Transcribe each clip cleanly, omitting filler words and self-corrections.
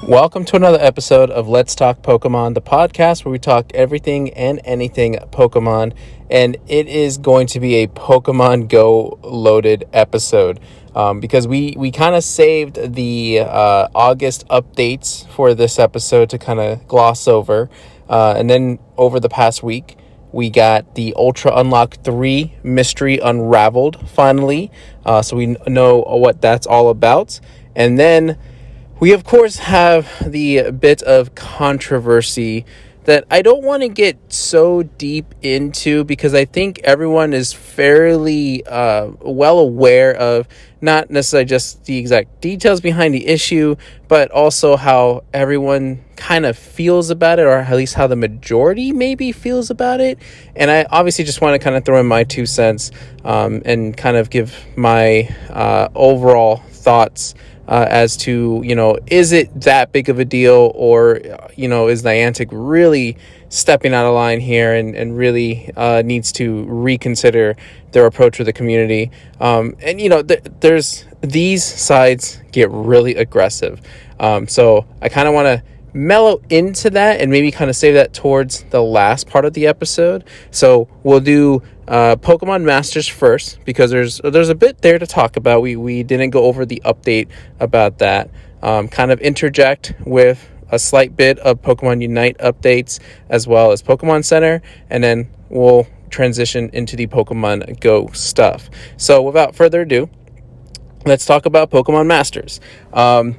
Welcome to another episode of Let's Talk Pokemon, the podcast where we talk everything and anything Pokemon, and it is going to be a Pokemon Go loaded episode because we kind of saved the August updates for this episode to kind of gloss over, and then over the past week we got the Ultra Unlock 3 Mystery Unraveled finally, so we know what that's all about. And then we, of course, have the bit of controversy that I don't want to get so deep into because I think everyone is fairly well aware of not necessarily just the exact details behind the issue, but also how everyone kind of feels about it, or at least how the majority maybe feels about it. And I obviously just want to kind of throw in my 2 cents and kind of give my overall thoughts as to, is it that big of a deal, or, is Niantic really stepping out of line here and really needs to reconsider their approach with the community. There's these sides get really aggressive. So I kind of want to mellow into that and maybe kind of save that towards the last part of the episode. So we'll do Pokemon Masters first because there's a bit there to talk about. We didn't go over the update about that. Kind of interject with a slight bit of Pokemon Unite updates as well as Pokemon Center, and then we'll transition into the Pokemon Go stuff. So without further ado, let's talk about Pokemon Masters.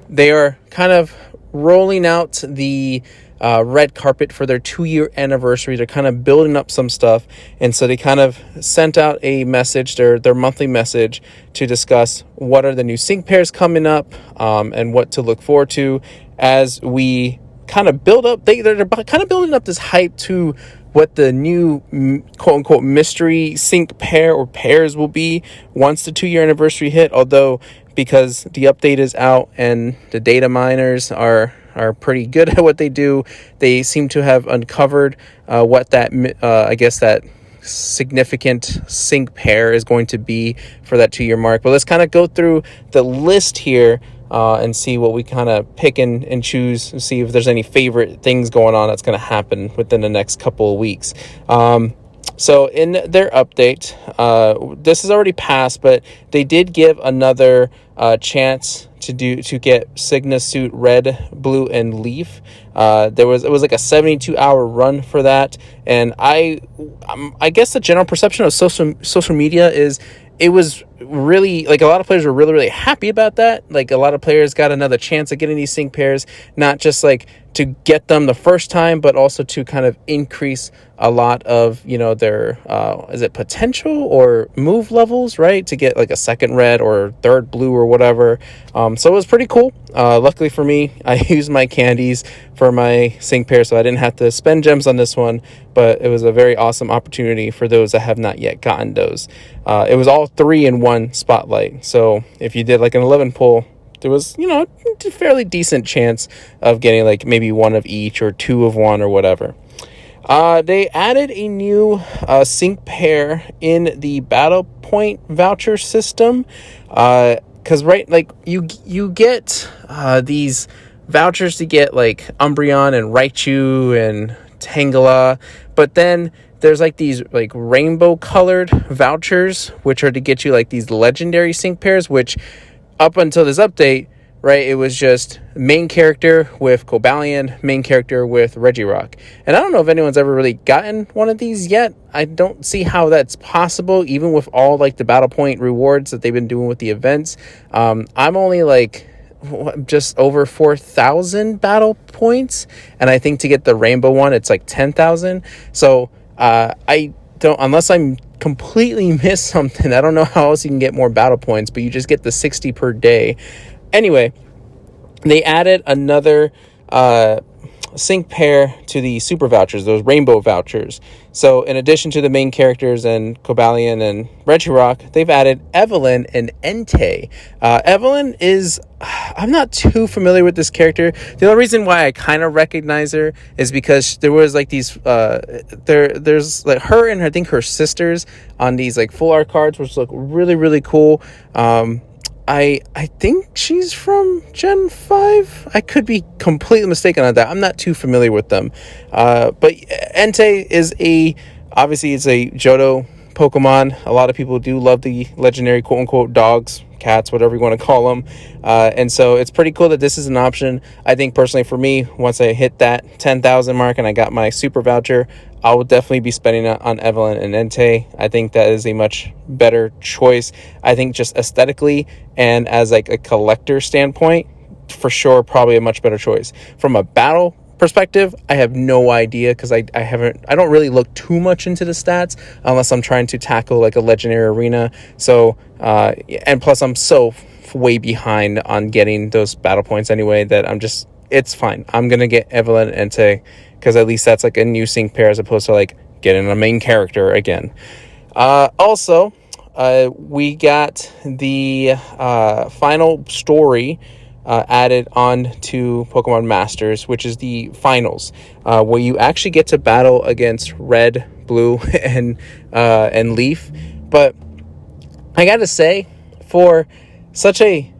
They are kind of rolling out the red carpet for their 2-year anniversary. They're kind of building up some stuff, and so they kind of sent out a message, their monthly message, to discuss what are the new sync pairs coming up, and what to look forward to as we kind of build up. They're kind of building up this hype to what the new quote-unquote mystery sync pair or pairs will be once the 2-year anniversary hit, although because the update is out and the data miners are pretty good at what they do, they seem to have uncovered what that that significant sync pair is going to be for that 2-year mark. But let's kind of go through the list here and see what we kind of pick and choose, and see if there's any favorite things going on that's going to happen within the next couple of weeks. So in their update, this is already passed, but they did give another chance to get Signa Suit Red, Blue, and Leaf. It was like a 72-hour run for that, and I guess the general perception of social media is it was really, like, a lot of players were really, really happy about that. Like, a lot of players got another chance at getting these sync pairs, not just like to get them the first time, but also to kind of increase a lot of, their is it potential or move levels, right, to get like a second red or third blue or whatever. So it was pretty cool. Luckily for me, I used my candies for my sync pair, so I didn't have to spend gems on this one, but it was a very awesome opportunity for those that have not yet gotten those. It was all 3 in 1 spotlight, so if you did like an 11 pull, there was, a fairly decent chance of getting like maybe 1 of each or 2 of one or whatever. They added a new sync pair in the Battle Point voucher system. Because you get these vouchers to get like Umbreon and Raichu and Tangela, but then there's like these like rainbow colored vouchers which are to get you like these legendary sync pairs, which up until this update, right, it was just main character with Cobalion, main character with Regirock. And I don't know if anyone's ever really gotten one of these yet. I don't see how that's possible, even with all like the Battle Point rewards that they've been doing with the events. I'm only like just over 4,000 battle points, and I think to get the rainbow one it's like 10,000. So I don't, unless I'm completely missed something, I don't know how else you can get more battle points, but you just get the 60 per day. Anyway, they added another sync pair to the super vouchers, those rainbow vouchers. So in addition to the main characters and Cobalion and Regirock, they've added Evelyn and Entei. Evelyn is, I'm not too familiar with this character. The only reason why I kind of recognize her is because there was like these there's like her and I think her sisters on these like full art cards, which look really, really cool. I think she's from Gen 5. I could be completely mistaken on that. I'm not too familiar with them. But Entei is obviously it's a Johto Pokemon. A lot of people do love the legendary quote unquote dogs, cats, whatever you want to call them. And so it's pretty cool that this is an option. I think personally for me, once I hit that 10,000 mark and I got my super voucher, I will definitely be spending it on Evelyn and Entei. I think that is a much better choice. I think just aesthetically and as like a collector standpoint, for sure, probably a much better choice. From a battle perspective, I have no idea because I don't really look too much into the stats unless I'm trying to tackle like a legendary arena. So and plus I'm so way behind on getting those battle points anyway that it's fine. I'm gonna get Evelyn and Entei because at least that's like a new sync pair as opposed to like getting a main character again. Also, we got the final story added on to Pokemon Masters, which is the finals, where you actually get to battle against Red, Blue, and Leaf. But I gotta say, for such a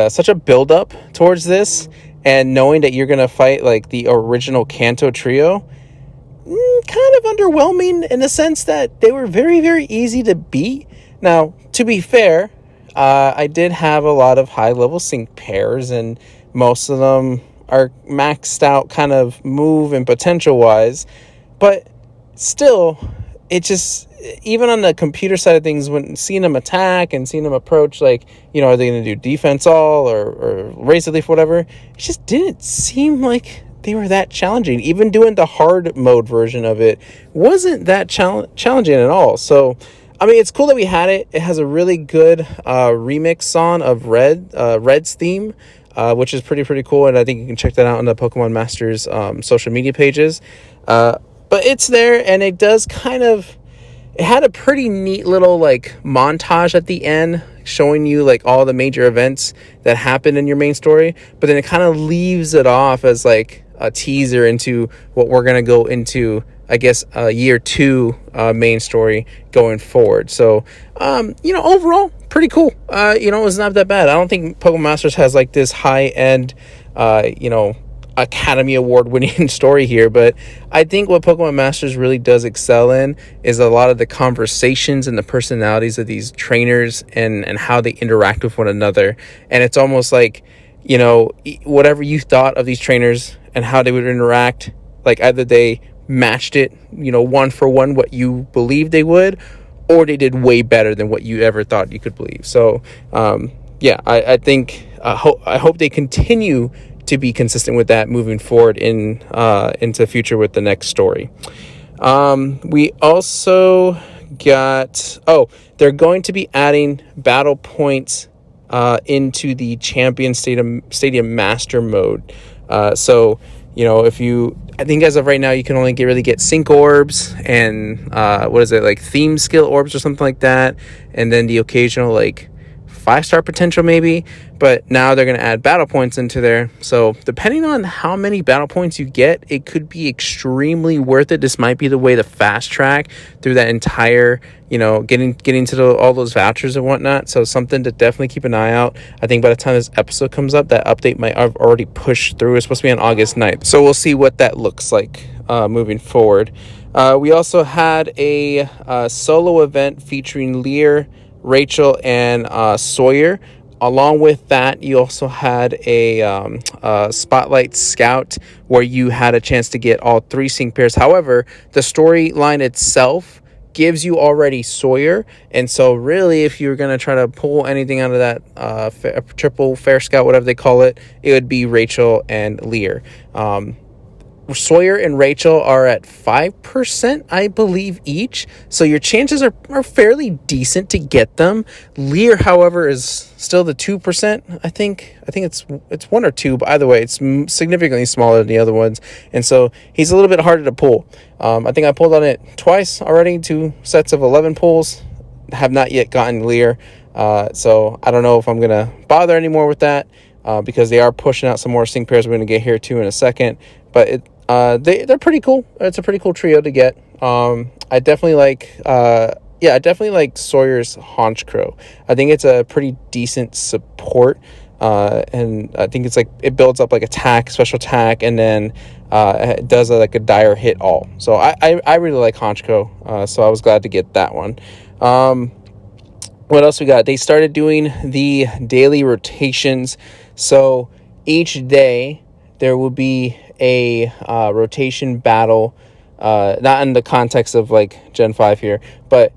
such a build up towards this, and knowing that you're gonna fight like the original Kanto trio, kind of underwhelming in the sense that they were very, very easy to beat. Now, to be fair, I did have a lot of high level sync pairs, and most of them are maxed out kind of move and potential wise, but still, it just, even on the computer side of things, when seeing them attack and seeing them approach, like, you know, are they going to do defense all or razor leaf, whatever, it just didn't seem like they were that challenging. Even doing the hard mode version of it wasn't that challenging at all. So, I mean, it's cool that we had it. It has a really good remix song of Red's theme, which is pretty cool. And I think you can check that out on the Pokemon Masters social media pages. But it's there, and it does it had a pretty neat little like montage at the end showing you like all the major events that happened in your main story. But then it kind of leaves it off as like a teaser into what we're going to go into, I guess, year 2 main story going forward. So, you know, overall, pretty cool. You know, it's not that bad. I don't think Pokemon Masters has like this high end, you know, Academy Award winning story here, but I think what Pokemon Masters really does excel in is a lot of the conversations and the personalities of these trainers and how they interact with one another. And it's almost like, you know, whatever you thought of these trainers and how they would interact, like either they matched it, you know, 1 for 1 what you believed they would, or they did way better than what you ever thought you could believe. So yeah, I think I hope they continue to be consistent with that moving forward into the future with the next story. We also got, they're going to be adding battle points into the Champion Stadium Master mode. So, you know, I think as of right now, you can only really get sync orbs and like theme skill orbs or something like that, and then the occasional like 5-star potential maybe, but now they're going to add battle points into there. So depending on how many battle points you get, it could be extremely worth it. This might be the way to fast track through that entire, you know, getting to all those vouchers and whatnot. So something to definitely keep an eye out. I think by the time this episode comes up, that update might have already pushed through. It's supposed to be on August 9th. So we'll see what that looks like moving forward. We also had a solo event featuring Lear, Rachel, and Sawyer. Along with that, you also had a Spotlight Scout where you had a chance to get all 3 sync pairs. However, the storyline itself gives you already Sawyer, and so really if you're going to try to pull anything out of that triple fair scout, whatever they call it, it would be Rachel and Lear. Sawyer and Rachel are at 5%, I believe, each. So your chances are fairly decent to get them. Lear, however, is still the 2%. I think it's 1 or 2, but either way, it's significantly smaller than the other ones. And so he's a little bit harder to pull. I think I pulled on it twice already, 2 sets of 11 pulls. Have not yet gotten Lear. So I don't know if I'm going to bother anymore with that because they are pushing out some more sync pairs we're going to get here too in a second. But they're pretty cool. It's a pretty cool trio to get. I definitely like I definitely like Sawyer's Honchkrow. I think it's a pretty decent support. And I think it's like it builds up like attack, special attack, and then it does like a dire hit all. So I really like Honchkrow. So I was glad to get that one. What else we got? They started doing the daily rotations. So each day there will be a rotation battle. Not in the context of like Gen 5 here, but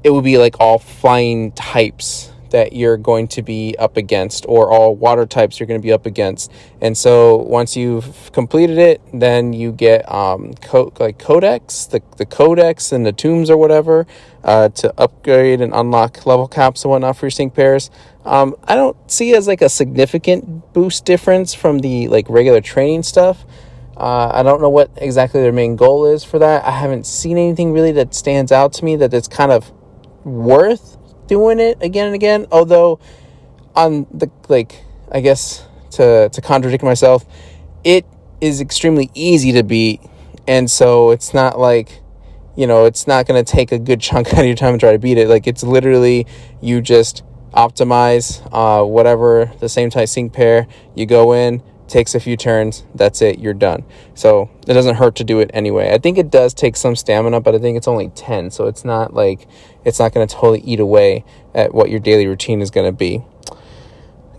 it will be like all flying types that you're going to be up against, or all water types you're going to be up against. And so once you've completed it, then you get codex, the codex and the tombs or whatever, to upgrade and unlock level caps and whatnot for your sync pairs. I don't see it as like a significant boost difference from the like regular training stuff. I don't know what exactly their main goal is for that. I haven't seen anything really that stands out to me that it's kind of worth doing it again and again. Although on the I guess to contradict myself, it is extremely easy to beat, and so it's not like, it's not going to take a good chunk out of your time to try to beat it. Like, it's literally you just optimize whatever the same type sync pair, you go in, takes a few turns, that's it, you're done. So it doesn't hurt to do it anyway. I think it does take some stamina, but I think it's only 10, so it's not going to totally eat away at what your daily routine is going to be.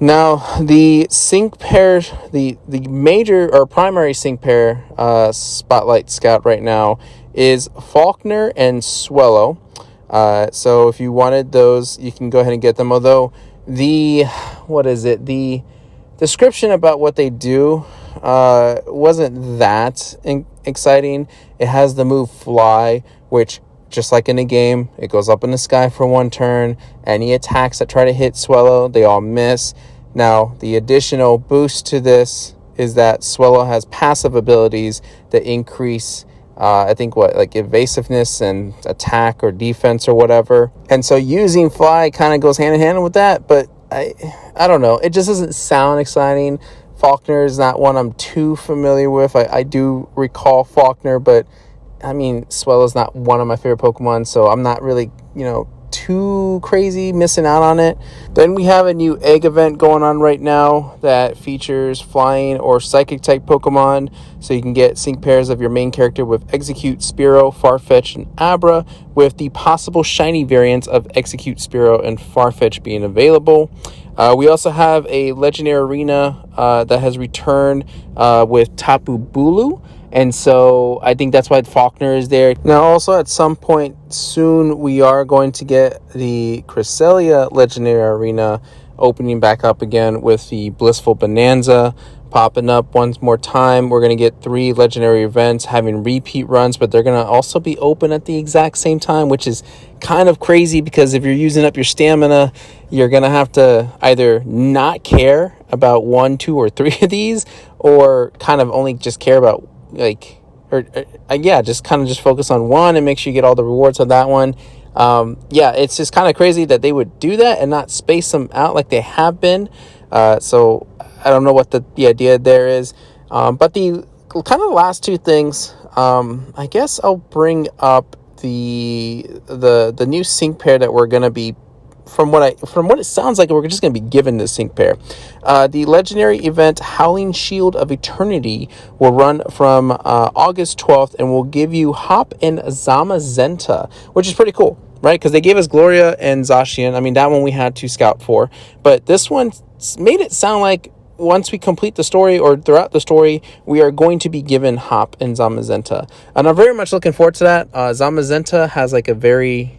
Now, the sync pair, the major or primary sync pair Spotlight Scout right now is Faulkner and Swellow. So if you wanted those, you can go ahead and get them. Although the description about what they do wasn't that exciting. It has the move Fly, which, just like in the game, it goes up in the sky for one turn. Any attacks that try to hit Swellow, they all miss. Now, the additional boost to this is that Swellow has passive abilities that increase, evasiveness and attack or defense or whatever. And so using Fly kind of goes hand in hand with that, but I don't know. It just doesn't sound exciting. Faulkner is not one I'm too familiar with. I do recall Faulkner, but I mean, Swellow's not one of my favorite Pokemon, so I'm not really, too crazy missing out on it. Then we have a new egg event going on right now that features flying or psychic type Pokemon, so you can get sync pairs of your main character with Execute, Spearow, Farfetch, and Abra, with the possible shiny variants of Execute, Spearow, and Farfetch being available. We also have a Legendary Arena that has returned with Tapu Bulu. And so I think that's why Faulkner is there. Now, also at some point soon, we are going to get the Cresselia Legendary Arena opening back up again with the Blissful Bonanza popping up once more time. We're going to get 3 legendary events having repeat runs, but they're going to also be open at the exact same time, which is kind of crazy, because if you're using up your stamina, you're going to have to either not care about 1, 2, or 3 of these, or kind of only just care about just focus on one and make sure you get all the rewards on that one. It's just kind of crazy that they would do that and not space them out like they have been. So I don't know what the idea there is. But the kind of last 2 things, I guess I'll bring up the new sync pair that we're going to be, from what it sounds like, we're just going to be given this sync pair. The legendary event Howling Shield of Eternity will run from August 12th and will give you Hop and Zamazenta, which is pretty cool, right? Because they gave us Gloria and Zacian. I mean, that one we had to scout for, but this one made it sound like once we complete the story, or throughout the story, we are going to be given Hop and Zamazenta, and I'm very much looking forward to that. Zamazenta has like a very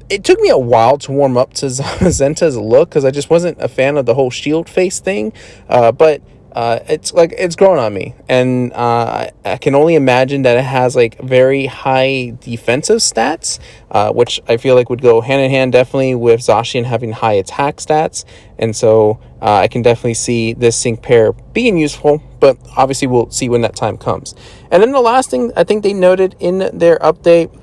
it took me a while to warm up to Zamazenta's look, because I just wasn't a fan of the whole shield face thing. But it's grown on me, and I can only imagine that it has like very high defensive stats, which I feel like would go hand in hand definitely with Zacian having high attack stats. And so I can definitely see this sync pair being useful, but obviously we'll see when that time comes. And then the last thing I think they noted in their update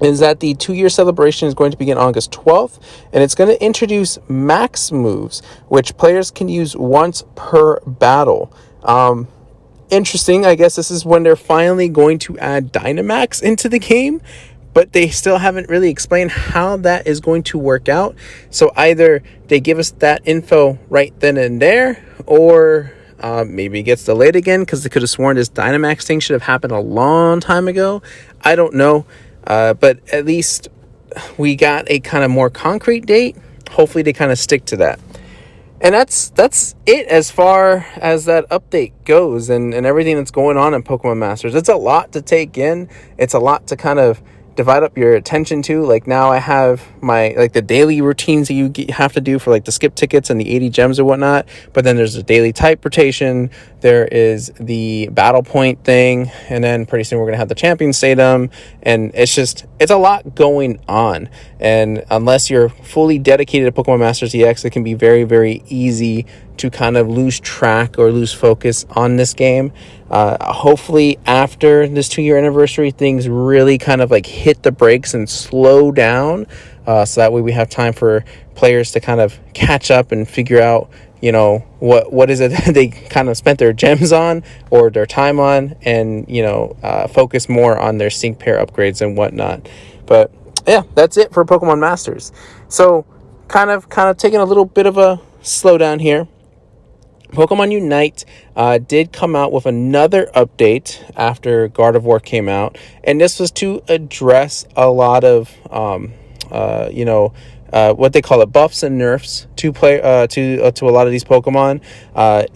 is that the 2-year celebration is going to begin August 12th, and it's going to introduce max moves, which players can use once per battle. Interesting. I guess this is when they're finally going to add Dynamax into the game, but they still haven't really explained how that is going to work out. So either they give us that info right then and there, or maybe it gets delayed again because they could have sworn this Dynamax thing should have happened a long time ago. I don't know, but at least we got a kind of more concrete date. Hopefully they kind of stick to that. And that's it as far as that update goes, and everything that's going on in Pokemon Masters. It's a lot to take in. It's a lot to kind of divide up your attention to. Like, now I have my, like, the daily routines that you have to do for, like, the skip tickets and the 80 gems or whatnot. But then there's the daily type rotation. There is the battle point thing. And then pretty soon we're going to have the champion Stadium. And it's a lot going on. And unless you're fully dedicated to Pokemon Masters EX, it can be very, very easy to kind of lose track or lose focus on this game. Hopefully after this 2-year anniversary, things really kind of like hit the brakes and slow down, so that way we have time for players to kind of catch up and figure out, you know, what is it that they kind of spent their gems on or their time on, and, you know, focus more on their sync pair upgrades and whatnot. But yeah, that's it for Pokemon Masters. So kind of taking a little bit of a slowdown here. Pokemon Unite did come out with another update after Gardevoir came out, and this was to address a lot of what they call it, buffs and nerfs to a lot of these Pokemon.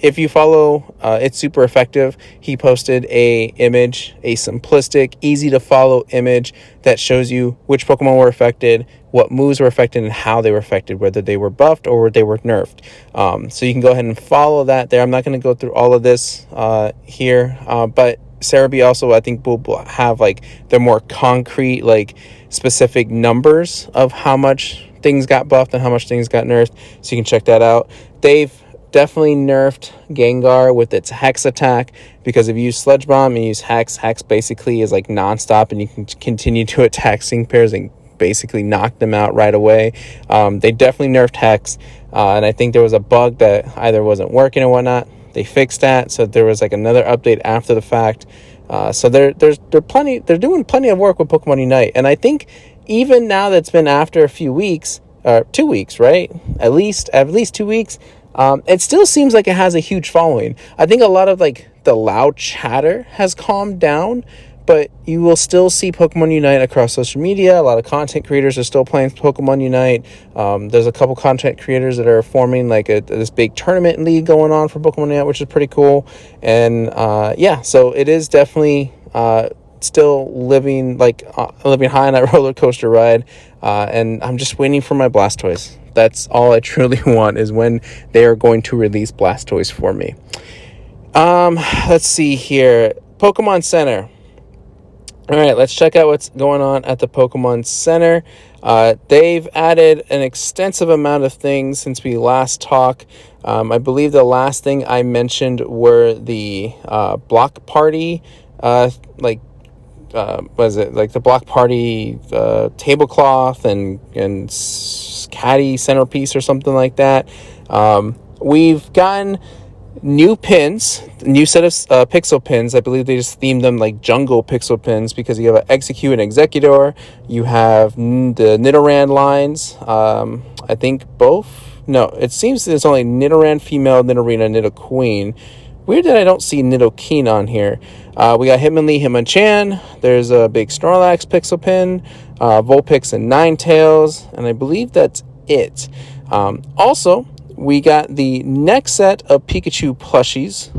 If you follow It's Super Effective, he posted a simplistic, easy to follow image that shows you which Pokemon were affected, what moves were affected, and how they were affected, whether they were buffed or they were nerfed. So you can go ahead and follow that there. I'm not going to go through all of this here, but Cerebi also, I think, will have like the more concrete, like specific numbers of how much things got buffed and how much things got nerfed, so you can check that out. They've definitely nerfed Gengar with its Hex attack, because if you use Sludge Bomb and use Hex basically is like nonstop, and you can continue to attack sync pairs and basically knock them out right away. They definitely nerfed Hex, and I think there was a bug that either wasn't working or whatnot. They fixed that, so there was like another update after the fact. So they're doing plenty of work with Pokemon Unite, and I think even now that's been after a few weeks, 2 weeks, right? At least 2 weeks. It still seems like it has a huge following. I think a lot of like the loud chatter has calmed down, but you will still see Pokemon Unite across social media. A lot of content creators are still playing Pokemon Unite. There's a couple content creators that are forming like this big tournament league going on for Pokemon Unite, which is pretty cool. And yeah, so it is definitely still living high on that roller coaster ride. And I'm just waiting for my Blastoise. That's all I truly want, is when they are going to release Blastoise for me. Let's see here. Pokemon Center. All right, let's check out what's going on at the Pokemon Center. They've added an extensive amount of things since we last talked. I believe the last thing I mentioned were the block party, was it like the block party tablecloth and caddy centerpiece or something like that. We've gotten new pins, new set of pixel pins. I believe they just themed them like jungle pixel pins, because you have an Execute and Executor. You have the Nidoran lines. I think both. No, it seems there's only Nidoran female, Nidorina, Nidoqueen. Weird that I don't see Nidoking on here. We got Hitmonlee, Hitmonchan. There's a big Snorlax pixel pin, Vulpix and Ninetales, and I believe that's it. Also, we got the next set of Pikachu plushies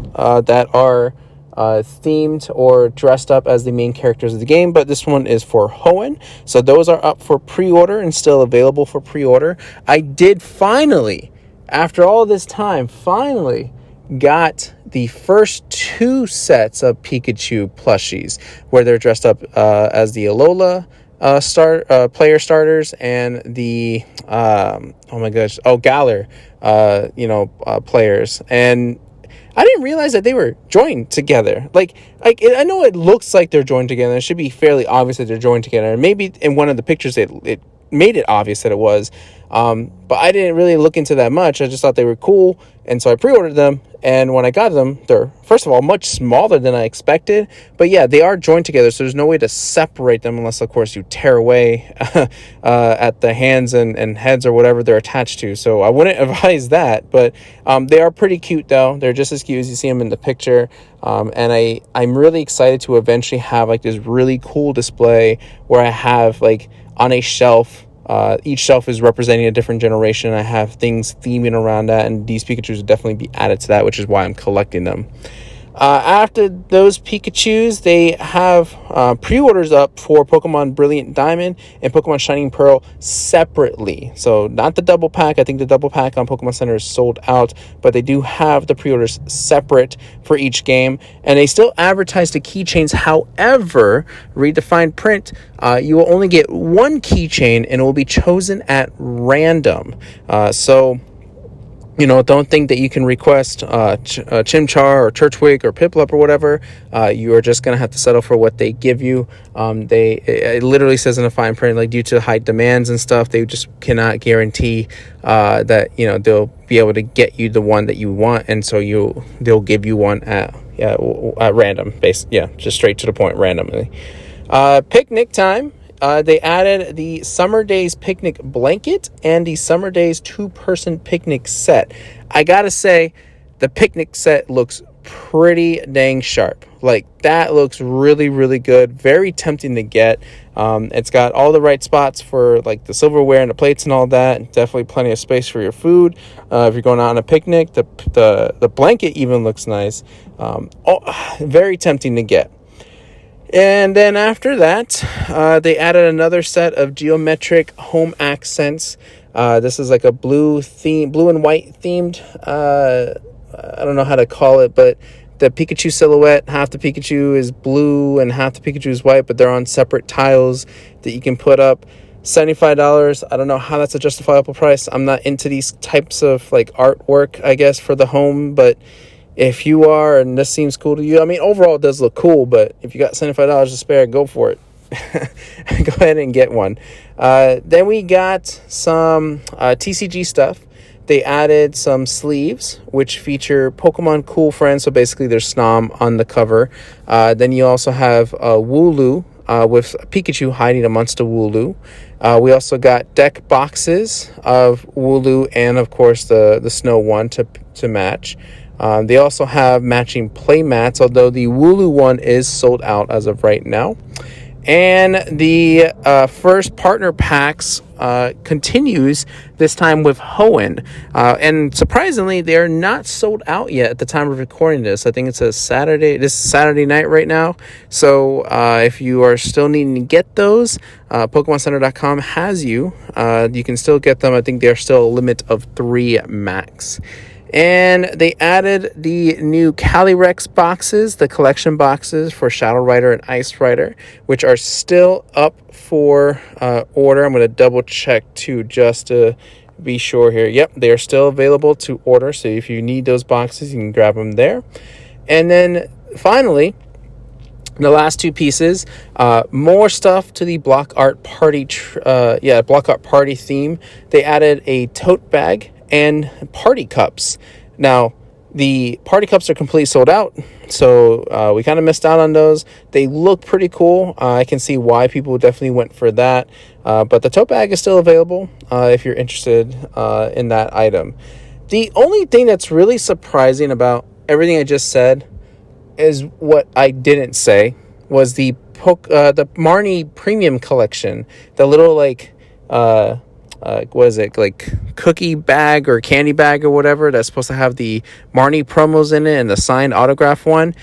that are themed or dressed up as the main characters of the game, but this one is for Hoenn. So those are up for pre-order and still available for pre-order. I did finally, after all this time, got the first 2 sets of Pikachu plushies, where they're dressed up as the Alola player starters and the Galar players. And I didn't realize that they were joined together. I know it looks like they're joined together. It should be fairly obvious that they're joined together. And maybe in one of the pictures it made it obvious that it was. But I didn't really look into that much. I just thought they were cool, and so I pre-ordered them. And when I got them, they're, first of all, much smaller than I expected. But yeah, they are joined together, so there's no way to separate them unless, of course, you tear away at the hands and heads or whatever they're attached to. So I wouldn't advise that. But they are pretty cute, though. They're just as cute as you see them in the picture. And I'm really excited to eventually have like this really cool display where I have like on a shelf. Each shelf is representing a different generation. I have things theming around that, and these Pikachus would definitely be added to that, which is why I'm collecting them. After those Pikachus, they have pre-orders up for Pokemon Brilliant Diamond and Pokemon Shining Pearl separately. So not the double pack. I think the double pack on Pokemon Center is sold out, but they do have the pre-orders separate for each game. And they still advertise the keychains. However, read the fine print. You will only get one keychain, and it will be chosen at random. So don't think that you can request Chimchar or Turtwig or Piplup or whatever. You are just going to have to settle for what they give you. It literally says in the fine print, like, due to high demands and stuff, they just cannot guarantee that, they'll be able to get you the one that you want. And so they'll give you one at random, just straight to the point, randomly. Picnic time. They added the Summer Days Picnic Blanket and the Summer Days 2-person picnic set. I gotta say, the picnic set looks pretty dang sharp. Like, that looks really, really good. Very tempting to get. It's got all the right spots for like the silverware and the plates and all that. Definitely plenty of space for your food. If you're going out on a picnic, the blanket even looks nice. Very tempting to get. And then after that, they added another set of geometric home accents. This is like a blue and white themed. I don't know how to call it, but the Pikachu silhouette, half the Pikachu is blue and half the Pikachu is white, but they're on separate tiles that you can put up. $75. I don't know how that's a justifiable price. I'm not into these types of like artwork, I guess, for the home, but if you are, and this seems cool to you, I mean, overall it does look cool, but if you got $75 to spare, go for it. Go ahead and get one. Then we got some TCG stuff. They added some sleeves, which feature Pokemon Cool Friends, so basically there's Snom on the cover. Then you also have Wooloo, with Pikachu hiding amongst a Wooloo. We also got deck boxes of Wooloo and, of course, the snow one to match. They also have matching play mats, although the Wooloo one is sold out as of right now. And the first partner packs continues, this time with Hoenn. And surprisingly, they are not sold out yet at the time of recording this. I think it's this is Saturday night right now. So if you are still needing to get those, PokemonCenter.com has you. You can still get them. I think they're still a limit of 3 max. And they added the new Calyrex boxes, the collection boxes for Shadow Rider and Ice Rider, which are still up for order. I'm going to double check too, just to be sure here. Yep, they are still available to order. So if you need those boxes, you can grab them there. And then finally, the last 2 pieces, more stuff to the Block Art Party, Block Art Party theme. They added a tote bag and party cups. Now, the party cups are completely sold out, so we kind of missed out on those. They look pretty cool. I can see why people definitely went for that. But the tote bag is still available if you're interested in that item. The only thing that's really surprising about everything I just said is what I didn't say was the Marnie Premium Collection, the little what is it, like cookie bag or candy bag or whatever that's supposed to have the Marnie promos in it and the signed autograph one,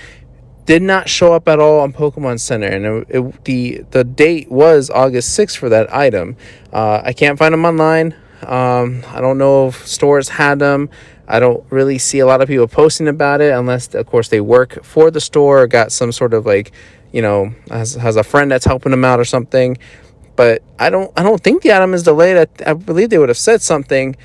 did not show up at all on Pokemon Center, and the date was August 6th for that item. I can't find them online. I don't know if stores had them. I don't really see a lot of people posting about it, unless of course they work for the store or got some sort of has a friend that's helping them out or something. But I don't think the item is delayed. I believe they would have said something.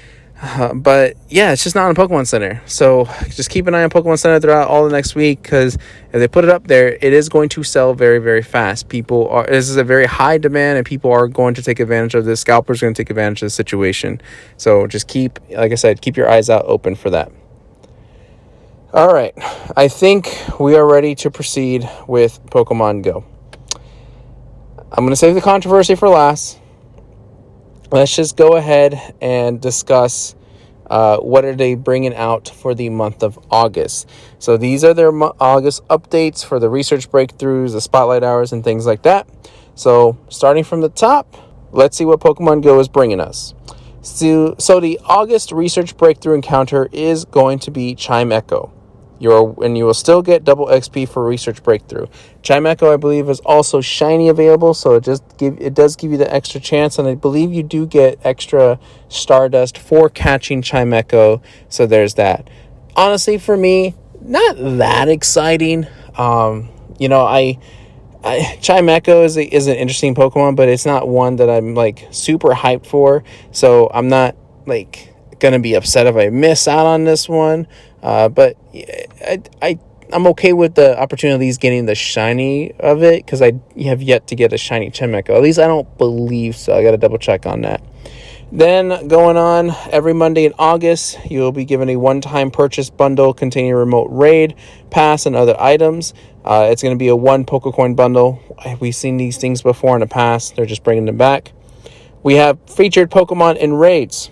But yeah, it's just not on Pokemon Center. So just keep an eye on Pokemon Center throughout all the next week, because if they put it up there, it is going to sell very, very fast. This is a very high demand, and people are going to take advantage of this. Scalpers are going to take advantage of the situation. So just like I said, keep your eyes out open for that. All right, I think we are ready to proceed with Pokemon Go. I'm going to save the controversy for last. Let's just go ahead and discuss what are they bringing out for the month of August. So these are their August updates for the research breakthroughs, the spotlight hours, and things like that. So starting from the top, let's see what Pokemon Go is bringing us. So the August research breakthrough encounter is going to be Chime Echo. You will still get double XP for research breakthrough. Chime Echo, I believe, is also shiny available, so it does give you the extra chance, and I believe you do get extra Stardust for catching Chime Echo. So there's that. Honestly, for me, not that exciting. Chime Echo is an interesting Pokemon, but it's not one that I'm like super hyped for. So I'm not like gonna be upset if I miss out on this one. But I'm okay with the opportunities getting the shiny of it, because I have yet to get a shiny Chime Echo. At least I don't believe so. I got to double check on that. Then going on, every Monday in August, you'll be given a one-time purchase bundle containing a remote raid, pass, and other items. It's going to be a 1 Pokecoin bundle. We've seen these things before in the past. They're just bringing them back. We have featured Pokemon in raids.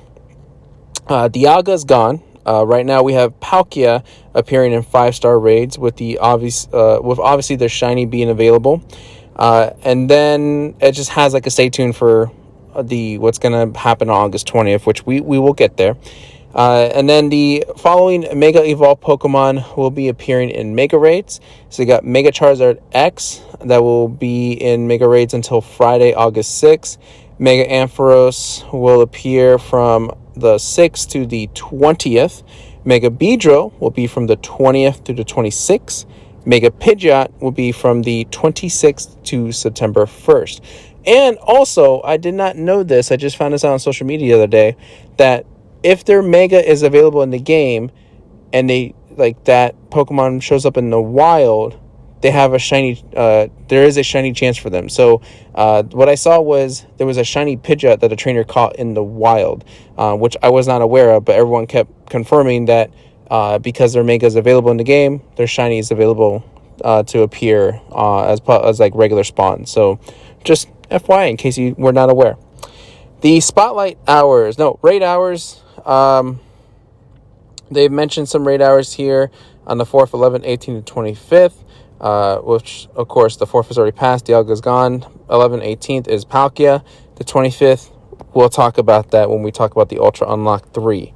Dialga's gone. Right now we have Palkia appearing in 5-star raids with obviously their shiny being available. And then it just has like a stay tuned for what's going to happen on August 20th, which we will get there. And then the following Mega Evolved Pokemon will be appearing in Mega Raids. So you got Mega Charizard X that will be in Mega Raids until Friday, August 6th. Mega Ampharos will appear from the 6th to the 20th. Mega Beedrill will be from the 20th to the 26th. Mega Pidgeot will be from the 26th to September 1st. And also, I did not know this, I just found this out on social media the other day, that if their Mega is available in the game and that Pokemon shows up in the wild, they have a shiny, there is a shiny chance for them. So what I saw was there was a shiny Pidgeot that a trainer caught in the wild, which I was not aware of, but everyone kept confirming that because their Mega is available in the game, their shiny is available to appear as like regular spawn. So just FYI, in case you were not aware. The raid hours, they've mentioned some raid hours here on the 4th, 11th, 18th, and 25th. Which, of course, the 4th is already passed. Dialga's gone. 11th, 18th is Palkia. The 25th, we'll talk about that when we talk about the Ultra Unlock 3.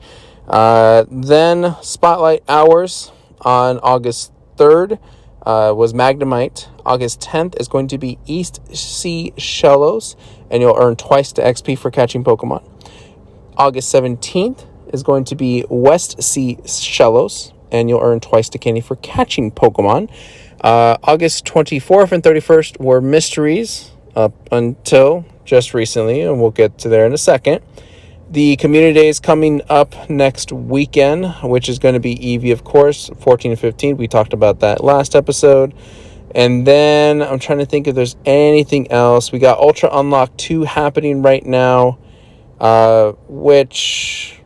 Then Spotlight Hours on August 3rd was Magnemite. August 10th is going to be East Sea Shellos, and you'll earn twice the XP for catching Pokemon. August 17th is going to be West Sea Shellos, and you'll earn twice the candy for catching Pokemon. August 24th and 31st were mysteries up until just recently, and we'll get to there in a second. The community day is coming up next weekend, which is going to be Eevee, of course, 14 and 15. We talked about that last episode. And then I'm trying to think if there's anything else. We got Ultra Unlock 2 happening right now, which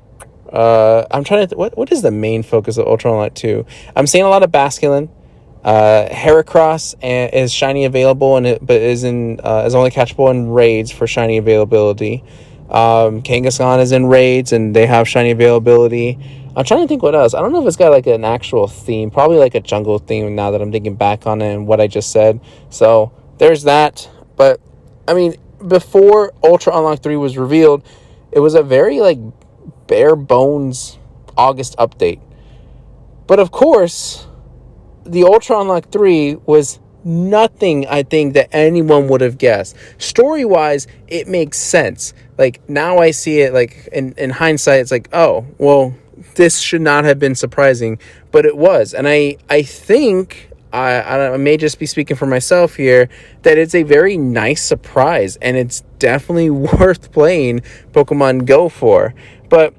I'm trying to what is the main focus of Ultra Unlock 2? I'm seeing a lot of Basculin. Heracross is shiny available, but is only catchable in raids for shiny availability. Kangaskhan is in raids and they have shiny availability. I'm trying to think what else. I don't know if it's got like an actual theme, probably like a jungle theme now that I'm thinking back on it and what I just said. So there's that. But I mean, before Ultra Unlock 3 was revealed, it was a very like bare bones August update. But of course, the Ultra Unlock 3 was nothing, I think, that anyone would have guessed. Story-wise, it makes sense. Like, now I see it, like, in hindsight, it's like, oh, well, this should not have been surprising. But it was. And I think, I may just be speaking for myself here, that it's a very nice surprise. And it's definitely worth playing Pokemon Go for. But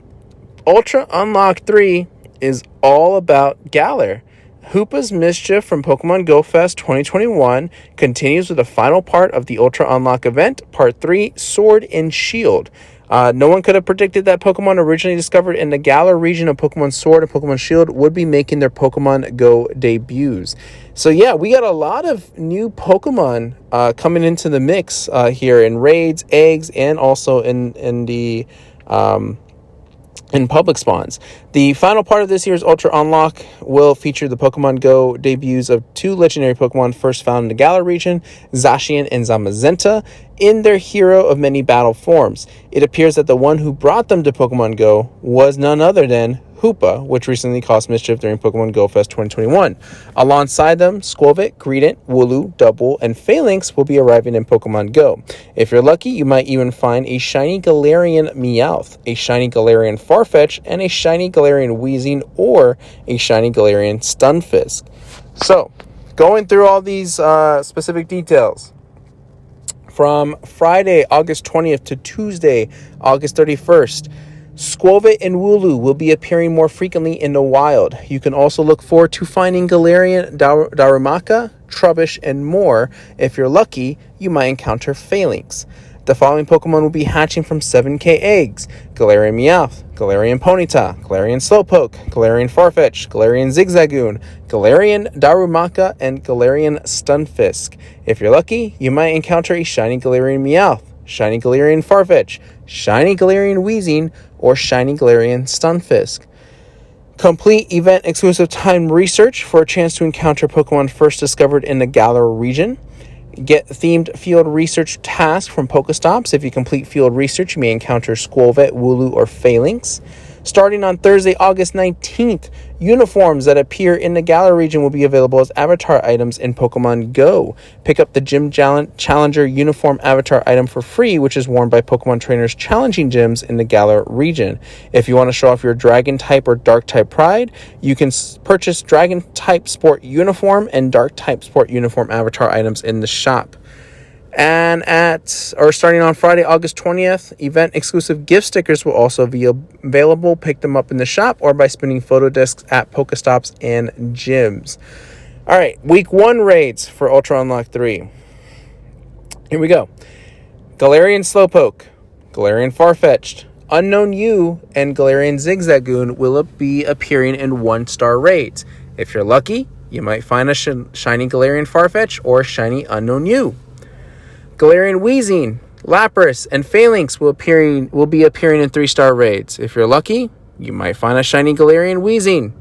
Ultra Unlock 3 is all about Galar. Hoopa's mischief from Pokemon Go Fest 2021 continues with the final part of the Ultra Unlock event, Part 3, Sword and Shield. No one could have predicted that Pokemon originally discovered in the Galar region of Pokemon Sword and Pokemon Shield would be making their Pokemon Go debuts. So yeah, we got a lot of new Pokemon coming into the mix here in raids, eggs, and also in the in public spawns. The final part of this year's Ultra Unlock will feature the Pokemon Go debuts of two legendary Pokemon first found in the Galar region, Zacian and Zamazenta, in their hero of many battle forms. It appears that the one who brought them to Pokemon Go was none other than Hoopa, which recently caused mischief during Pokemon Go Fest 2021. Alongside them, Squirtle, Greedent, Wooloo, Double, and Phalanx will be arriving in Pokemon Go. If you're lucky, you might even find a shiny Galarian Meowth, a shiny Galarian Farfetch, and a shiny Galarian Weezing, or a shiny Galarian Stunfisk. So, going through all these specific details. From Friday, August 20th to Tuesday, August 31st, Squirtle and Wooloo will be appearing more frequently in the wild. You can also look forward to finding Galarian Darumaka, Trubbish, and more. If you're lucky, you might encounter Phalanx. The following Pokemon will be hatching from 7K eggs: Galarian Meowth, Galarian Ponyta, Galarian Slowpoke, Galarian Farfetch, Galarian Zigzagoon, Galarian Darumaka, and Galarian Stunfisk. If you're lucky, you might encounter a shiny Galarian Meowth, shiny Galarian Farfetch, shiny Galarian Weezing, or shiny Galarian Stunfisk. Complete event-exclusive time research for a chance to encounter Pokemon first discovered in the Galar region. Get themed field research tasks from Pokestops. If you complete field research, you may encounter Squirtle, Wooloo, or Phalanx. Starting on Thursday, August 19th, uniforms that appear in the Galar region will be available as avatar items in Pokemon Go. Pick up the Gym Challenger uniform avatar item for free, which is worn by Pokemon trainers challenging gyms in the Galar region. If you want to show off your Dragon type or Dark type pride, you can purchase Dragon type sport uniform and Dark type sport uniform avatar items in the shop. And starting on Friday, August 20th, event-exclusive gift stickers will also be available. Pick them up in the shop or by spinning photo discs at Pokestops and gyms. All right, Week 1 raids for Ultra Unlock 3. Here we go. Galarian Slowpoke, Galarian Farfetch'd, Unknown U, and Galarian Zigzagoon will be appearing in 1-star raids. If you're lucky, you might find a shiny Galarian Farfetch or shiny Unknown U. Galarian Weezing, Lapras, and Phalanx will be appearing in 3-star raids. If you're lucky, you might find a shiny Galarian Weezing.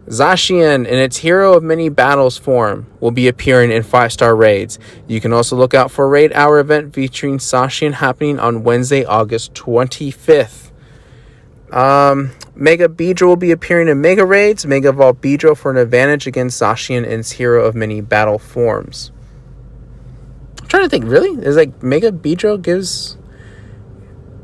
Zacian, in its Hero of Many Battles form, will be appearing in 5-star raids. You can also look out for a Raid Hour event featuring Zacian happening on Wednesday, August 25th. Mega Beedrill will be appearing in Mega Raids. Mega Evolve Beedrill for an advantage against Zacian in its Hero of Many Battle forms. I'm trying to think, really? Is like Mega Beedrill gives...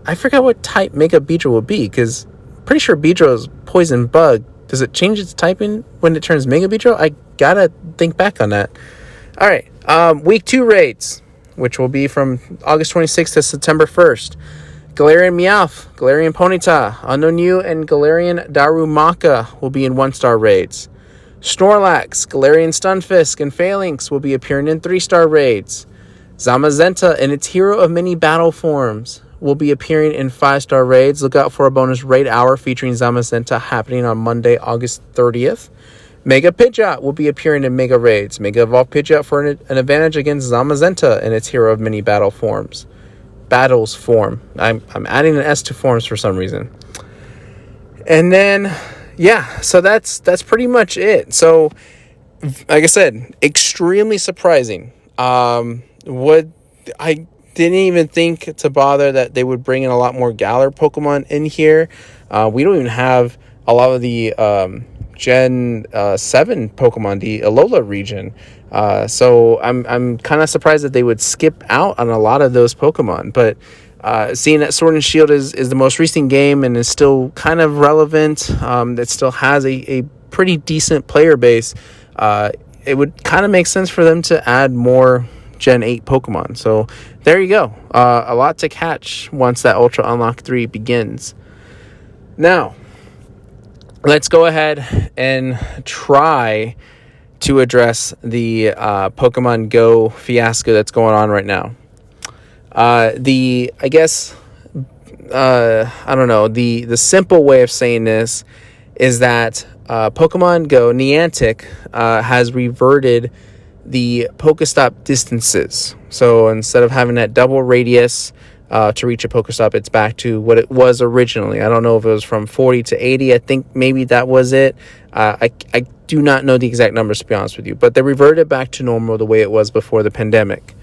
I forgot what type Mega Beedrill will be, because I'm pretty sure Beedrill is Poison Bug. Does it change its typing when it turns Mega Beedrill? I gotta think back on that. Alright, Week 2 raids, which will be from August 26th to September 1st. Galarian Meowth, Galarian Ponyta, Unknown U, and Galarian Darumaka will be in 1-star raids. Snorlax, Galarian Stunfisk, and Phalanx will be appearing in 3-star raids. Zamazenta and its Hero of Many Battle forms will be appearing in 5-star raids. Look out for a bonus raid hour featuring Zamazenta happening on Monday, August 30th. Mega Pidgeot will be appearing in Mega Raids. Mega Evolve Pidgeot for an advantage against Zamazenta and its Hero of Many Battle forms. Battles form. I'm adding an S to forms for some reason. And then, yeah, so that's pretty much it. So, like I said, extremely surprising. I didn't even think to bother that they would bring in a lot more Galar Pokemon in here. We don't even have a lot of the Gen 7 Pokemon, the Alola region. So I'm kind of surprised that they would skip out on a lot of those Pokemon. But seeing that Sword and Shield is the most recent game and is still kind of relevant, that still has a pretty decent player base, it would kind of make sense for them to add more Gen 8 Pokemon. So there you go. A lot to catch once that Ultra Unlock 3 begins. Now, let's go ahead and try to address the Pokemon Go fiasco that's going on right now. I don't know, the simple way of saying this is that Pokemon Go Niantic has reverted the Pokestop distances. So instead of having that double radius to reach a Pokestop, it's back to what it was originally. I don't know if it was from 40 to 80. I think maybe that was it. I do not know the exact numbers, to be honest with you. But they reverted back to normal the way it was before the pandemic.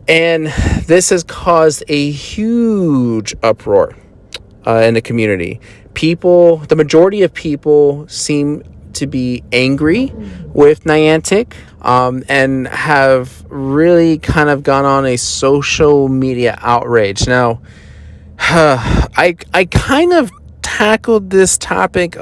And this has caused a huge uproar in the community. The majority of people seem to be angry with Niantic and have really kind of gone on a social media outrage. Now, I kind of tackled this topic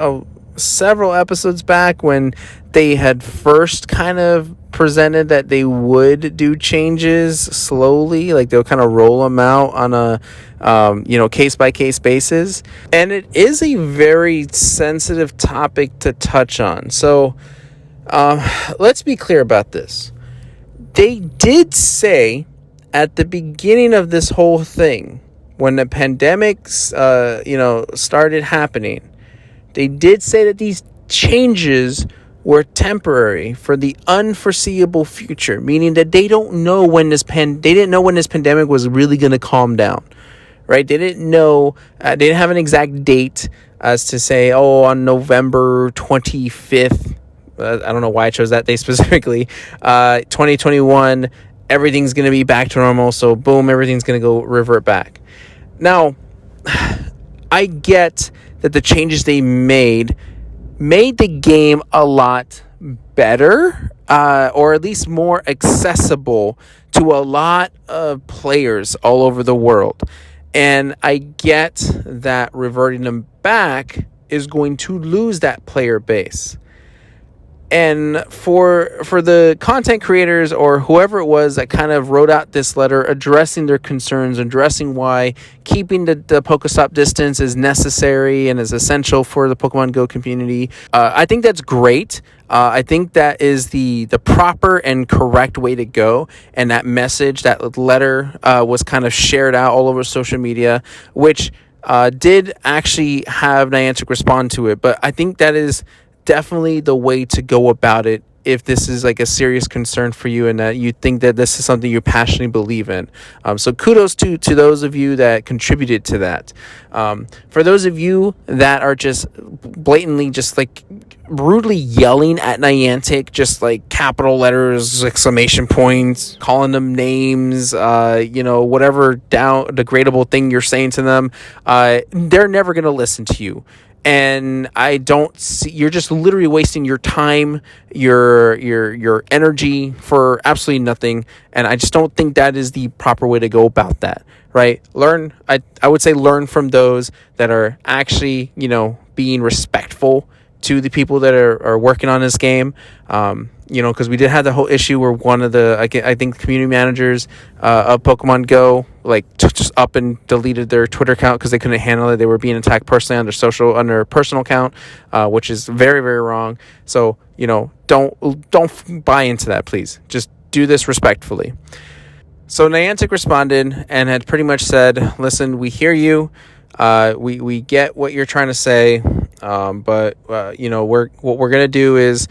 several episodes back when they had first kind of presented that they would do changes slowly, like they'll kind of roll them out on a case by case basis, and it is a very sensitive topic to touch on. So let's be clear about this. They did say at the beginning of this whole thing, when the pandemic started happening, they did say that these changes were temporary for the unforeseeable future, meaning that they didn't know when this pandemic was really going to calm down, right? They didn't know, they didn't have an exact date as to say, on November 25th, I don't know why I chose that day specifically, 2021, everything's going to be back to normal, so boom, everything's going to go revert back. Now, I get that the changes they made the game a lot better, or at least more accessible to a lot of players all over the world. And I get that reverting them back is going to lose that player base. And for the content creators or whoever it was that kind of wrote out this letter addressing their concerns, addressing why keeping the Pokestop distance is necessary and is essential for the Pokemon Go community, I think that's great. I think that is the proper and correct way to go. And that message, that letter was kind of shared out all over social media, which did actually have Niantic respond to it. But I think that is definitely the way to go about it if this is like a serious concern for you and that you think that this is something you passionately believe in. So kudos to those of you that contributed to that. For those of you that are just blatantly just like brutally yelling at Niantic, just like capital letters, exclamation points, calling them names, whatever degradable thing you're saying to them, they're never going to listen to you. And I don't see, you're just literally wasting your time, your energy for absolutely nothing. And I just don't think that is the proper way to go about that, right? I would say learn from those that are actually, being respectful to the people that are working on this game. Because we did have the whole issue where one of the, I think community managers of Pokemon Go, just up and deleted their Twitter account because they couldn't handle it. They were being attacked personally on their personal account, which is very, very wrong. So, don't buy into that, please. Just do this respectfully. So Niantic responded and had pretty much said, listen, we hear you. We get what you're trying to say. But what we're going to do is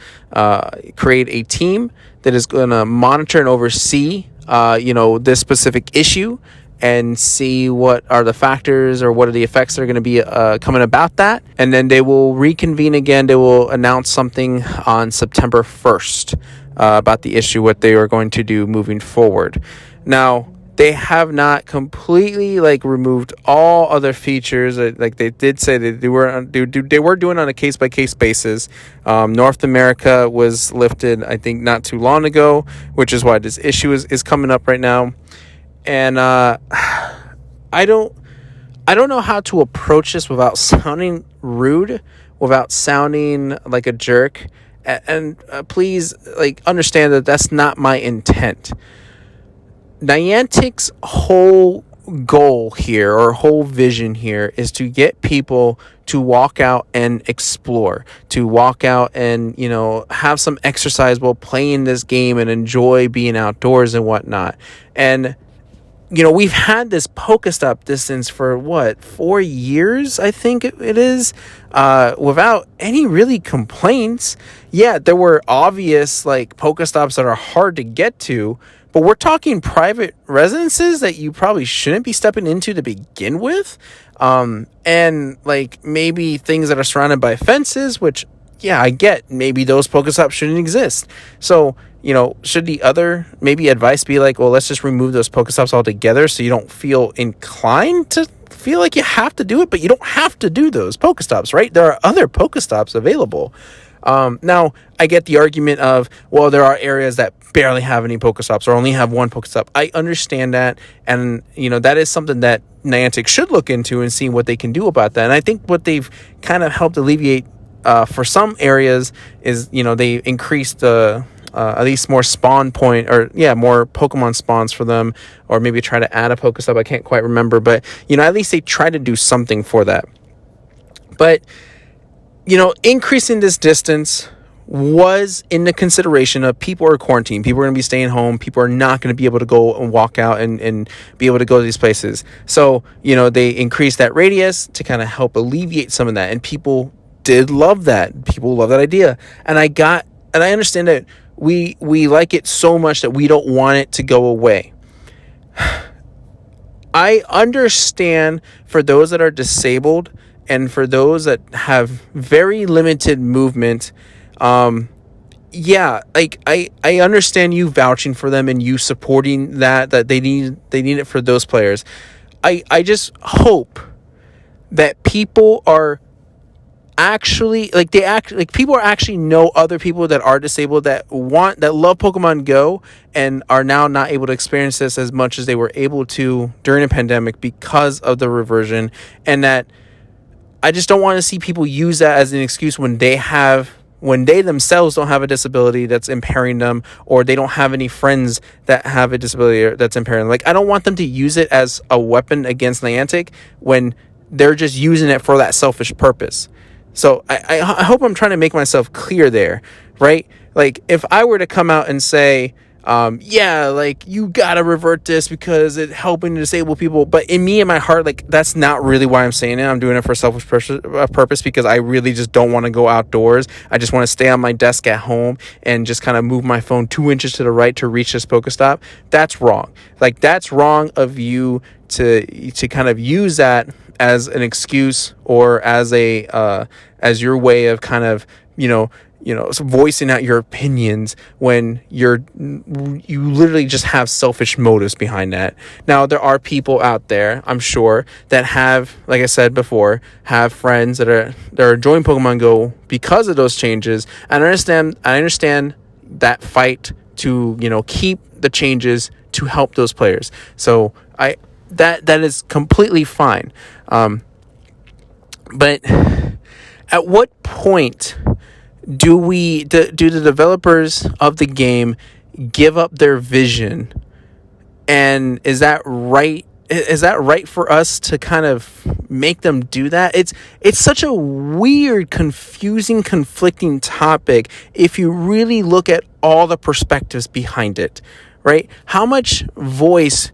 create a team that is going to monitor and oversee, this specific issue and see what are the factors or what are the effects that are going to be coming about that. And then they will reconvene again. They will announce something on September 1st about the issue, what they are going to do moving forward. Now, they have not completely removed all other features. Like they did say that they were doing on a case by case basis. North America was lifted, I think, not too long ago, which is why this issue is coming up right now. And I don't know how to approach this without sounding rude, without sounding like a jerk. And please understand that that's not my intent. Niantic's whole goal here, or whole vision here, is to get people to walk out and explore, to walk out and, have some exercise while playing this game and enjoy being outdoors and whatnot. And we've had this Pokestop distance for 4 years, I think it is, without any really complaints. Yeah, there were obvious Pokestops that are hard to get to, but we're talking private residences that you probably shouldn't be stepping into to begin with. And maybe things that are surrounded by fences, which, yeah, I get. Maybe those Pokestops shouldn't exist. So, should the other maybe advice be well, let's just remove those Pokestops altogether so you don't feel inclined to feel like you have to do it, but you don't have to do those Pokestops, right? There are other Pokestops available. Now, I get the argument of, well, there are areas that barely have any Pokestops or only have one Pokestop. I understand that, and, that is something that Niantic should look into and see what they can do about that. And I think what they've kind of helped alleviate for some areas is, they increased at least more spawn point, or more Pokemon spawns for them, or maybe try to add a Pokestop. I can't quite remember, but at least they try to do something for that. But increasing this distance was in the consideration of people are quarantined, people are going to be staying home, people are not going to be able to go and walk out and be able to go to these places. So they increased that radius to kind of help alleviate some of that, and people did love that. People love that idea, and I understand that we like it so much that we don't want it to go away. I understand for those that are disabled and for those that have very limited movement. I understand you vouching for them and you supporting that they need it for those players. I just hope that people are actually people are actually know other people that are disabled that love Pokemon Go and are now not able to experience this as much as they were able to during a pandemic because of the reversion, and that I just don't want to see people use that as an excuse when they themselves don't have a disability that's impairing them, or they don't have any friends that have a disability that's impairing them. I don't want them to use it as a weapon against Niantic when they're just using it for that selfish purpose. So I hope I'm trying to make myself clear there, right? If I were to come out and say, you gotta revert this because it's helping disabled people, but in my heart, that's not really why I'm saying it. I'm doing it for a selfish purpose because I really just don't want to go outdoors. I just want to stay on my desk at home and just kind of move my phone 2 inches to the right to reach this Pokestop. That's wrong. That's wrong of you to kind of use that as an excuse or as as your way of kind of voicing out your opinions when you literally just have selfish motives behind that. Now, there are people out there, I'm sure, that have, like I said before, have friends that are enjoying Pokemon Go because of those changes. And I understand that fight to keep the changes to help those players. So that is completely fine. But at what point do the developers of the game give up their vision? And is that right? Is that right for us to kind of make them do that? It's such a weird, confusing, conflicting topic if you really look at all the perspectives behind it, right? How much voice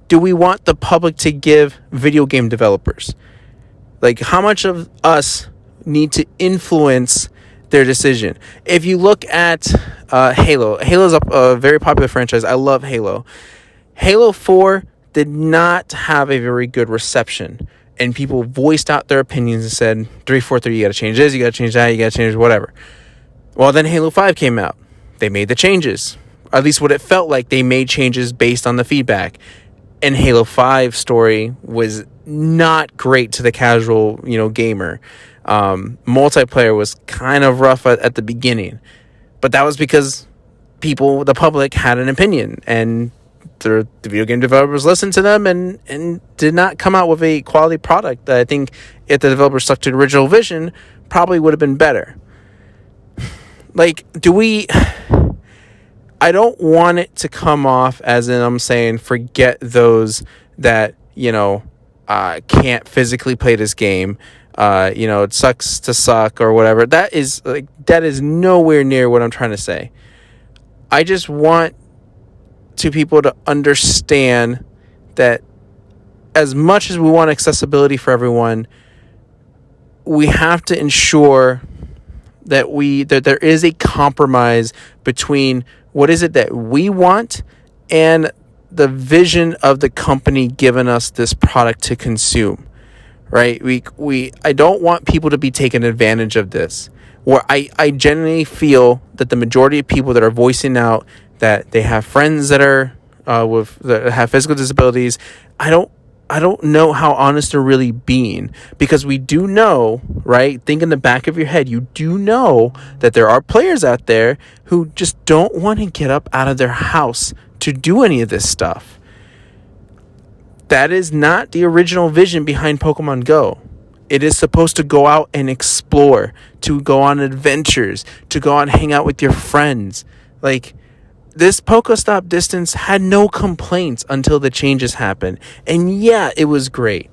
do we want the public to give video game developers? How much of us need to influence their decision? If you look at Halo's a very popular franchise. I love Halo. Halo 4 did not have a very good reception, and people voiced out their opinions and said, 343, you got to change this, you got to change that, you got to change whatever. Well, then Halo 5 came out. They made the changes. At least what it felt like, they made changes based on the feedback. And Halo 5 story was not great to the casual, gamer. Multiplayer was kind of rough at the beginning, but that was because the public had an opinion, and the video game developers listened to them and did not come out with a quality product that I think, if the developers stuck to the original vision, probably would have been better. I don't want it to come off as in I'm saying forget those that can't physically play this game. It sucks to suck or whatever. That is nowhere near what I'm trying to say. I just want people to understand that as much as we want accessibility for everyone, we have to ensure that there is a compromise between what is it that we want and the vision of the company giving us this product to consume, right? I don't want people to be taken advantage of this. Where I genuinely feel that the majority of people that are voicing out that they have friends that are that have physical disabilities, I don't know how honest they're really being, because we do know, right? Think in the back of your head, you do know that there are players out there who just don't want to get up out of their house to do any of this stuff. That is not the original vision behind Pokemon Go. It is supposed to go out and explore, to go on adventures, to go out and hang out with your friends. Like, this Pokestop distance had no complaints until the changes happened. And yeah, it was great.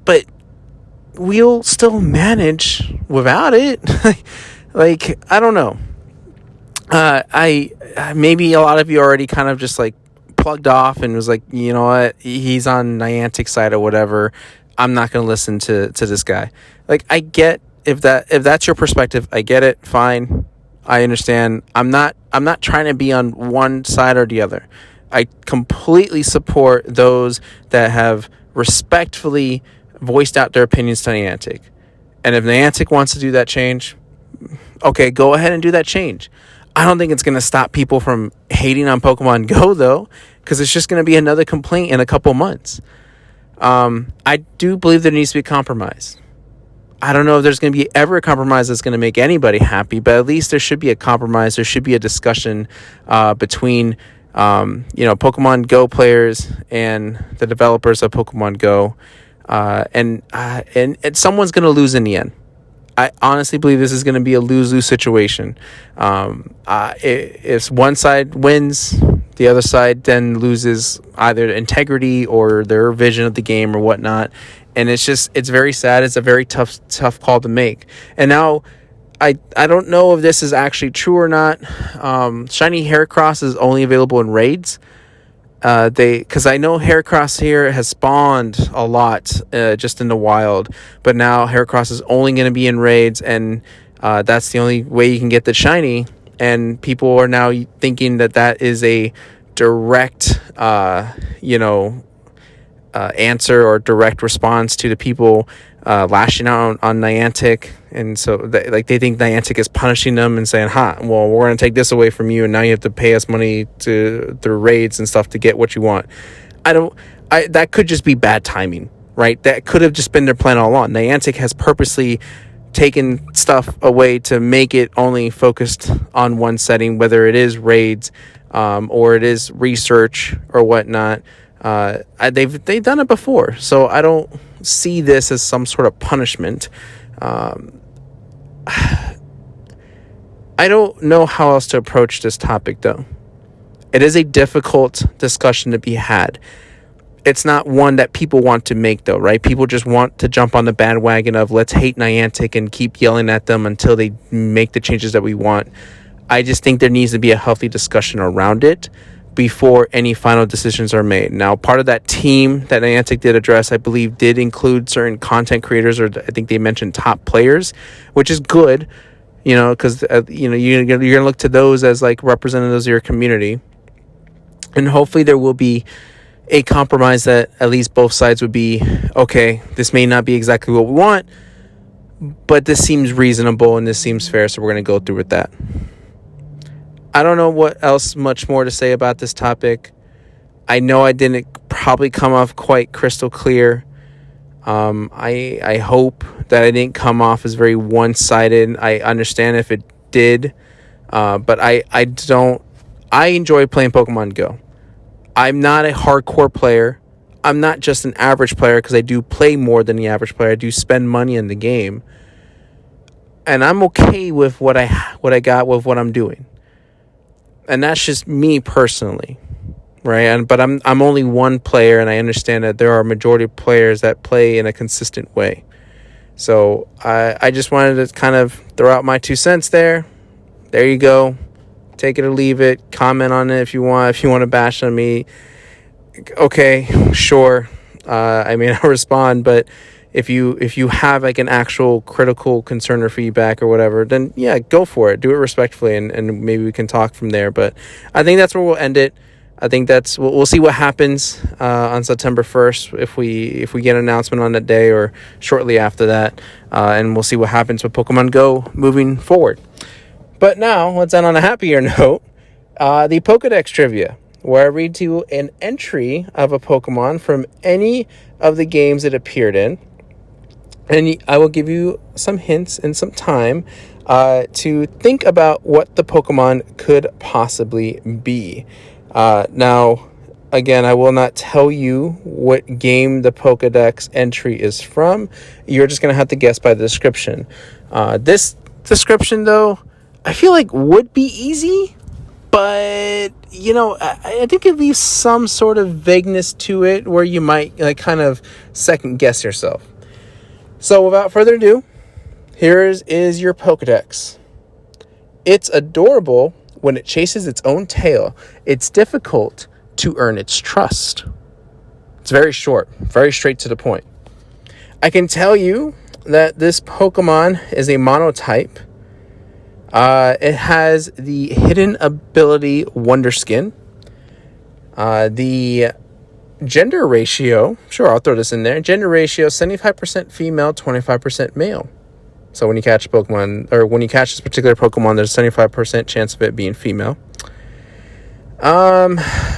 But we'll still manage without it. Like, I don't know. Maybe a lot of you already kind of just like plugged off and was like, you know what, he's on Niantic's side or whatever. I'm not going to listen to this guy. Like, I get if that's your perspective, I get it. Fine. I understand. I'm not trying to be on one side or the other. I completely support those that have respectfully voiced out their opinions to Niantic. And if Niantic wants to do that change, okay, go ahead and do that change. I don't think it's going to stop people from hating on Pokemon Go, though, because it's just going to be another complaint in a couple months. I do believe there needs to be a compromise. I don't know if there's going to be ever a compromise that's going to make anybody happy, but at least there should be a compromise. There should be a discussion between, Pokemon Go players and the developers of Pokemon Go, and someone's going to lose in the end. I honestly believe this is going to be a lose-lose situation. If one side wins, the other side then loses either integrity or their vision of the game or whatnot. And it's very sad. It's a very tough call to make. And now I don't know if this is actually true or not. Shiny Heracross is only available in raids. Because I know Heracross here has spawned a lot just in the wild, but now Heracross is only going to be in raids, and that's the only way you can get the shiny. And people are now thinking that is a direct, answer or direct response to the people lashing out on Niantic. And so they think Niantic is punishing them and saying, well, we're going to take this away from you, and now you have to pay us money through raids and stuff to get what you want. That could just be bad timing, right? That could have just been their plan all along. Niantic has purposely taken stuff away to make it only focused on one setting, whether it is raids or it is research or whatnot. They've done it before, so I don't see this as some sort of punishment. I don't know how else to approach this topic, though. It is a difficult discussion to be had. It's not one that people want to make, though, right? People just want to jump on the bandwagon of let's hate Niantic and keep yelling at them until they make the changes that we want. I just think there needs to be a healthy discussion around it before any final decisions are made. Now, part of that team that Niantic did address, I believe, did include certain content creators, or I think they mentioned top players, which is good, because you're going to look to those as like representatives of your community. And hopefully there will be a compromise that at least both sides would be, okay, this may not be exactly what we want, but this seems reasonable and this seems fair, so we're going to go through with that. I don't know what else much more to say about this topic. I know I didn't probably come off quite crystal clear. I hope that I didn't come off as very one-sided. I understand if it did, but I enjoy playing Pokemon Go. I'm not a hardcore player. I'm not just an average player, because I do play more than the average player. I do spend money in the game. And I'm okay with what I got with what I'm doing. And that's just me personally. right? But I'm only one player, and I understand that there are a majority of players that play in a consistent way. So I just wanted to kind of throw out my 2 cents there. There you go. Take it or leave it. Comment on it if you want. If you want to bash on me, okay, sure. I mean, I'll respond, but if you have like an actual critical concern or feedback or whatever, then yeah, go for it. Do it respectfully, and maybe we can talk from there. But I think that's where we'll end it. I think we'll see what happens on September 1st if we get an announcement on that day or shortly after that, and we'll see what happens with Pokemon Go moving forward. But now let's end on a happier note. The Pokedex trivia, where I read to you an entry of a Pokemon from any of the games it appeared in. And I will give you some hints and some time to think about what the Pokemon could possibly be. Now, again, I will not tell you what game the Pokedex entry is from. You're just going to have to guess by the description. This description, though, I feel like would be easy. But, you know, I think it leaves some sort of vagueness to it where you might like kind of second guess yourself. So without further ado, here is your Pokedex. It's adorable when it chases its own tail. It's difficult to earn its trust. It's very short, very straight to the point. I can tell you that this Pokemon is a monotype. It has the hidden ability Wonder Skin. The gender ratio, sure, I'll throw this in there. Gender ratio, 75% female, 25% male. So when you catch a Pokemon, or when you catch this particular Pokemon, there's a 75% chance of it being female. I'm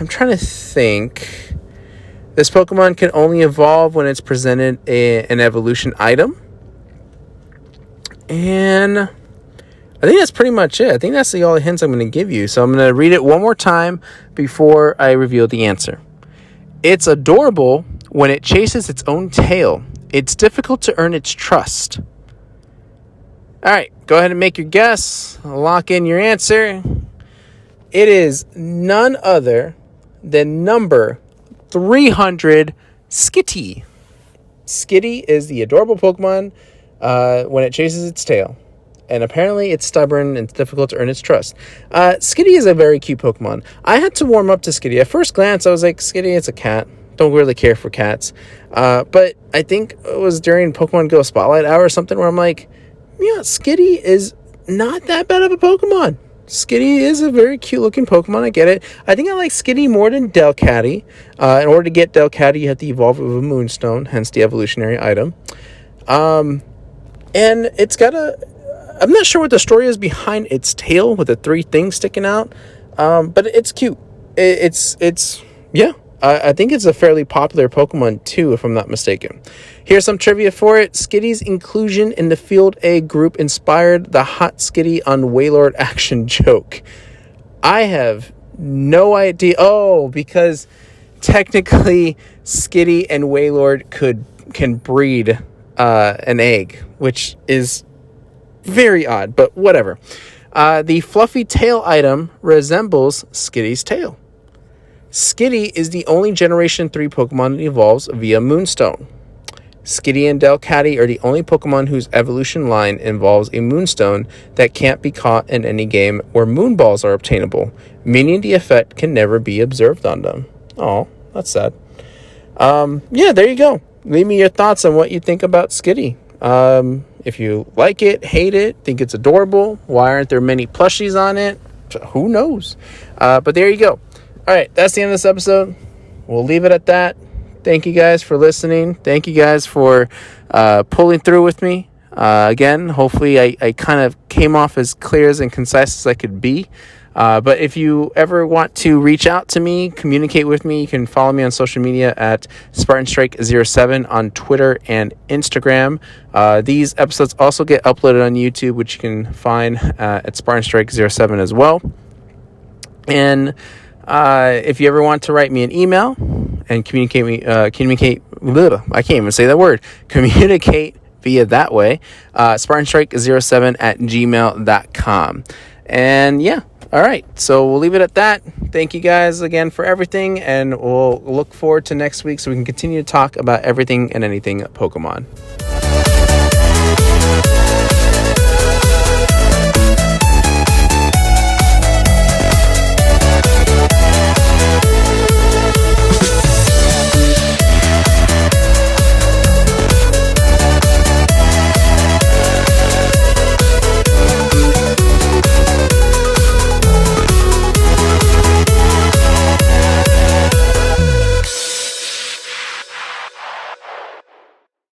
trying to think. This Pokemon can only evolve when it's presented an evolution item. And I think that's pretty much it. I think that's all the hints I'm going to give you. So I'm going to read it one more time before I reveal the answer. It's adorable when it chases its own tail. It's difficult to earn its trust. All right, go ahead and make your guess. Lock in your answer. It is none other than number 300, Skitty. Skitty is the adorable Pokemon when it chases its tail. And apparently it's stubborn and it's difficult to earn its trust. Skitty is a very cute Pokemon. I had to warm up to Skitty. At first glance, I was like, Skitty, it's a cat. Don't really care for cats. But I think it was during Pokemon Go Spotlight Hour or something where I'm like, yeah, Skitty is not that bad of a Pokemon. Skitty is a very cute looking Pokemon. I get it. I think I like Skitty more than Delcatty. In order to get Delcatty, you have to evolve with a Moonstone, hence the evolutionary item. And it's got I'm not sure what the story is behind its tail with the 3 things sticking out, but it's cute. Yeah. I think it's a fairly popular Pokemon too, if I'm not mistaken. Here's some trivia for it. Skitty's inclusion in the Field A group inspired the Hot Skitty on Wailord action joke. I have no idea. Oh, because technically Skitty and Wailord can breed an egg, which is very odd, but whatever. The fluffy tail item resembles Skitty's tail. Skitty is the only Generation 3 Pokemon that evolves via Moonstone. Skitty and Delcatty are the only Pokemon whose evolution line involves a Moonstone that can't be caught in any game where Moonballs are obtainable, meaning the effect can never be observed on them. Oh, that's sad. Yeah, there you go. Leave me your thoughts on what you think about Skitty. If you like it, hate it, think it's adorable, why aren't there many plushies on it? Who knows? But there you go. All right, that's the end of this episode. We'll leave it at that. Thank you guys for listening. Thank you guys for pulling through with me. Again, hopefully I kind of came off as clear and concise as I could be. But if you ever want to reach out to me, communicate with me, you can follow me on social media at SpartanStrike07 on Twitter and Instagram. These episodes also get uploaded on YouTube, which you can find at SpartanStrike07 as well. And if you ever want to write me an email and communicate, I can't even say that word, communicate via that way, SpartanStrike07 at gmail.com. And yeah, All right, so we'll leave it at that. Thank you guys again for everything, and we'll look forward to next week so we can continue to talk about everything and anything Pokemon.